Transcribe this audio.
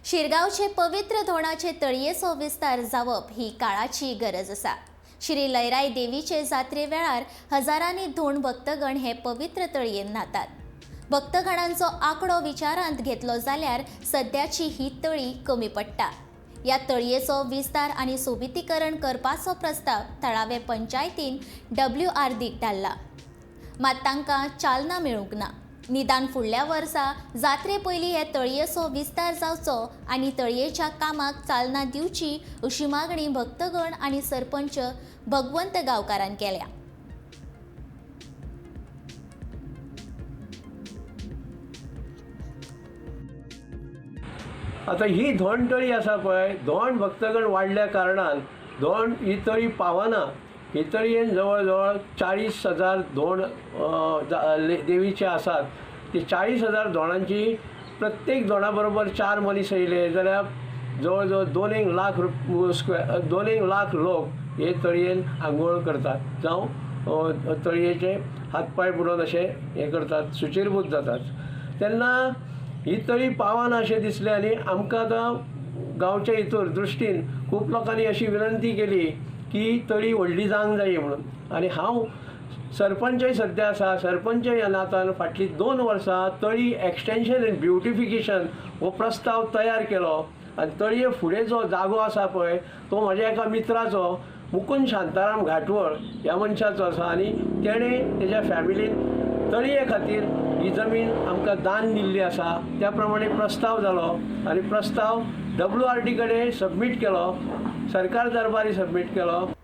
शिरगांवचे पवित्र धोणाचे तळयेचो विस्तार जावप ही काळाची गरज आसा। श्री लयराई देवीचे जात्रे वेळार हजारांनी धोण भक्तगण हे पवित्र तळयेन न्हातात। भक्तगणांचो आंकडो विचारांत घेतलो जाल्यार सद्याची ही तळी कमी पडटा। या तळयेचो विस्तार आनी सोबितीकरण करपाचो प्रस्ताव थळावे पंचायतीन WRDक धाडला, मात तांकां चालना मेळूंक ना। निदान फुडल्या वर्सा जात्रे पयलीं हे तळयेचो विस्तार जावचो आनी तळयेच्या कामाक चालना दिवची अशी मागणी भक्तगण आनी सरपंच भगवंत गांवकारान केल्या। आता ही धोण तळी आसा पळय, धोण भक्तगण वाडल्या कारणान धोण ही तळी पावना। ही तळयेन जवळ जवळ 40,000 धोण देवीचे आसात। ती 40,000 धोणांची प्रत्येक धोणा बरोबर 4 मनीस येयले जाल्यार जवळ जवळ 2 लाख लोक हे तळयेन आंघोळ करतात, जावं तळयेचे हातपाय बुडोवन अशे हे करतात, सुचिरभूत जातात। तेन्ना ही तळी पावना अशें दिसलें आनी आमकां आतां गांवच्या हितूर दृश्टीन खूब लोकांनी अशी विनंती केली की तळी व्हडली जावंक जायी म्हणून। आनी हांव सरपंचय सद्या आसा, सरपंच ह्या नातान फाटलीं 2 वर्सां तळी एक्सटेंशन एंड ब्युटिफिकेशन हो प्रस्ताव तयार केलो। आनी तळये फुडें जो जागो आसा पळय तो म्हज्या एका मित्राचो मुकुंद शांताराम घाटवळ ह्या मनशाचो आसा आनी तेणें तेज्या फॅमिलीन तळये खातीर ही जमीन आमकां दान दिल्ली आसा। त्या प्रमाणे प्रस्ताव जालो आनी प्रस्ताव WRD कडेन सबमीट केलो, सरकार दरबारी सबमीट केलो।